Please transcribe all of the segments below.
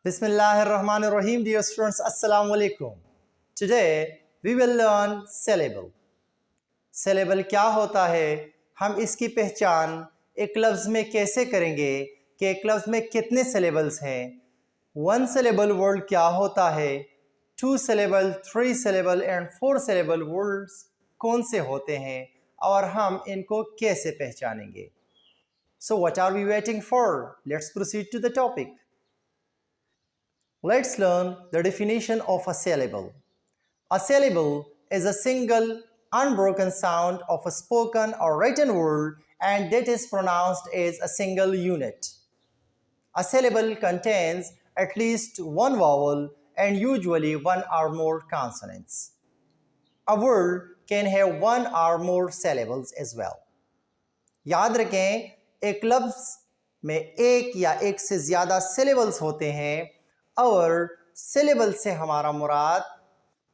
Bismillahirrahmanirrahim, dear students, Assalamu alaikum. Today we will learn syllable. Syllable क्या होता है, हम इसकी पहचान एक लफ्ज़ में कैसे करेंगे कि एक लफ्ज़ में कितने syllables हैं, वन syllable word क्या होता है, two syllable, three syllable and four syllable words कौन से होते हैं और हम इनको कैसे पहचानेंगे. So what are we waiting for? Let's proceed to the topic. Let's learn the definition of a syllable. A syllable is a single unbroken sound of a spoken or written word and that is pronounced as a single unit. A syllable contains at least one vowel and usually one or more consonants. A word can have one or more syllables as well. याद रखें, एक लफ्ज़ में एक या एक से ज़्यादा syllables होते हैं और syllable से हमारा मुराद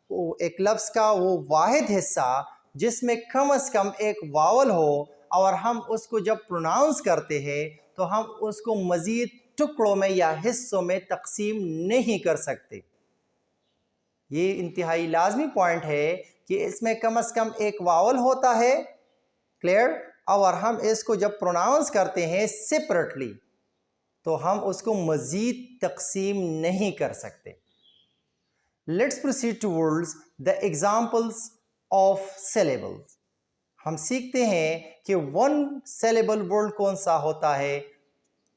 वो एक लफ्ज़ का वो वाहिद हिस्सा जिसमें कम से कम एक वावल हो और हम उसको जब प्रोनाउंस करते हैं तो हम उसको मज़ीद टुकड़ों में या हिस्सों में तकसीम नहीं कर सकते. ये इंतहाई लाजमी पॉइंट है कि इसमें कम से कम एक वावल होता है, क्लियर, और हम इसको जब प्रोनाउंस करते हैं सेपरेटली तो हम उसको मज़ीद तकसीम नहीं कर सकते. Let's proceed towards the examples of syllables. हम सीखते हैं कि वन syllable word कौन सा होता है,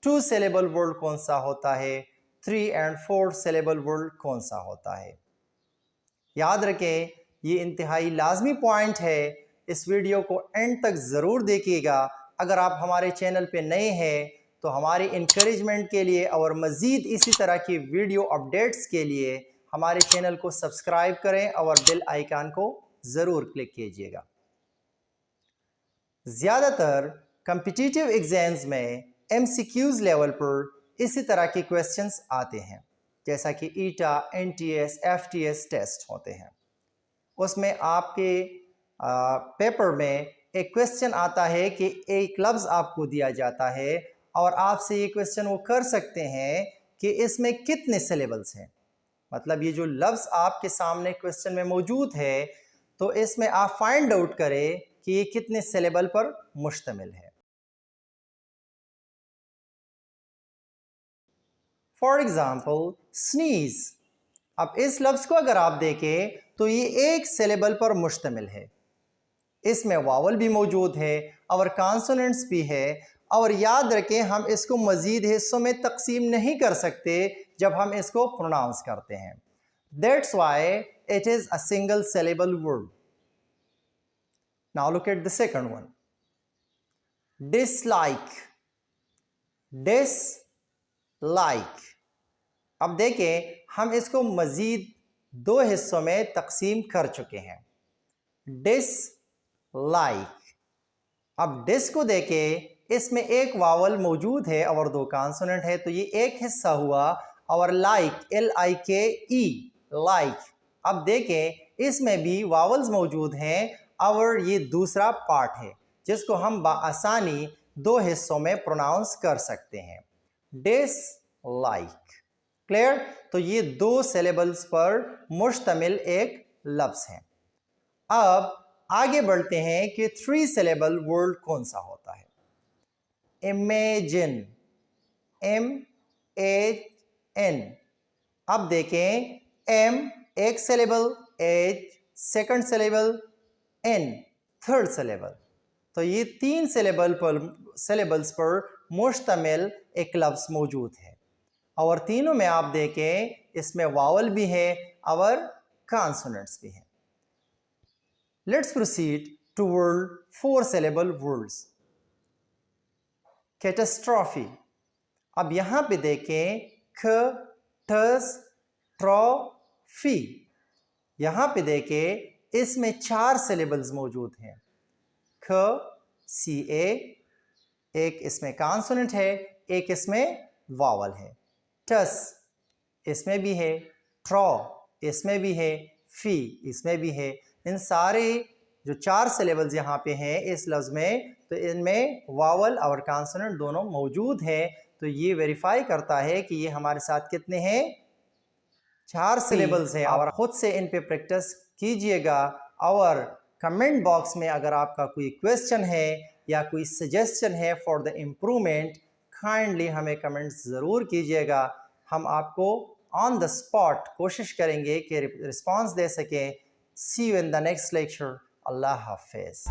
टू syllable word कौन सा होता है, three and four syllable word कौन सा होता है. याद रखें, ये इंतहाई लाजमी पॉइंट है, इस वीडियो को एंड तक ज़रूर देखिएगा. अगर आप हमारे चैनल पे नए हैं तो हमारी इंकरेजमेंट के लिए और मज़ीद इसी तरह की वीडियो अपडेट्स के लिए हमारे चैनल को सब्सक्राइब करें और बेल आइकन को ज़रूर क्लिक कीजिएगा. ज़्यादातर कम्पिटिटिव एग्ज़ाम्स में MCQs लेवल पर इसी तरह के क्वेश्चंस आते हैं, जैसा कि ईटा, NTS, FTS टेस्ट होते हैं. उसमें आपके पेपर में एक क्वेश्चन आता है कि एक लफ्ज़ आपको दिया जाता है और आपसे ये क्वेश्चन वो कर सकते हैं कि इसमें कितने सिलेबल्स हैं. मतलब ये जो लफ्ज़ आपके सामने क्वेश्चन में मौजूद है तो इसमें आप फाइंड आउट करें कि ये कितने सिलेबल पर मुश्तमिल है. For example sneeze. अब इस लफ्ज़ को अगर आप देखें तो ये एक सिलेबल पर मुश्तमिल है. इसमें वावल भी मौजूद है और कॉन्सोनेंट्स भी है और याद रखें हम इसको मज़ीद हिस्सों में तकसीम नहीं कर सकते जब हम इसको प्रोनाउंस करते हैं. That's why it is a single syllable word. Now look at the second one, dislike. Dislike. अब देखें हम इसको मज़ीद दो हिस्सों में तकसीम कर चुके हैं. डिसलाइक. अब डिस को देखें, इसमें एक वावल मौजूद है और दो कॉन्सोनेंट है तो ये एक हिस्सा हुआ और लाइक, LIKE, लाइक. अब देखें इसमें भी वावल्स मौजूद हैं और ये दूसरा पार्ट है जिसको हम बआसानी दो हिस्सों में प्रोनाउंस कर सकते हैं. डिसलाइक. क्लियर. तो ये दो सिलेबल्स पर मुश्तमिल एक लफ्ज़ है. अब आगे बढ़ते हैं कि थ्री सिलेबल वर्ड कौन सा होता है. इमेजिन. MAN. अब देखें, M एक syllable, as second syllable, N third syllable. तो ये तीन सिलेबल्स पर मुश्तमिल एक लफ्ज़ मौजूद है और तीनों में आप देखें इसमें वावल भी है और कॉन्सोनेंट्स भी हैं. Let's proceed toward four syllable words. Catastrophe. अब यहां पे देखें ट्रॉफी. यहां पे देखें इसमें चार सिलेबल्स मौजूद हैं. CA, एक इसमें कॉन्सोनेंट है, एक इसमें वावल है. टस इसमें भी है, ट्रॉ इसमें भी है, फी इसमें भी है. इन सारे जो चार सिलेबल्स यहाँ पे हैं इस लफ्ज़ में तो इनमें वावल और कॉन्सोनेंट दोनों मौजूद हैं तो ये वेरीफाई करता है कि ये हमारे साथ कितने हैं, 4 सिलेबल्स हैं। और खुद से इन पे प्रैक्टिस कीजिएगा। और कमेंट बॉक्स में अगर आपका कोई क्वेश्चन है या कोई सजेशन है फॉर द इम्प्रूवमेंट, काइंडली हमें कमेंट्स ज़रूर कीजिएगा। हम आपको ऑन द स्पॉट कोशिश करेंगे कि रिस्पॉन्स दे सकें। See you in the next lecture. अल्लाह हाफिज़।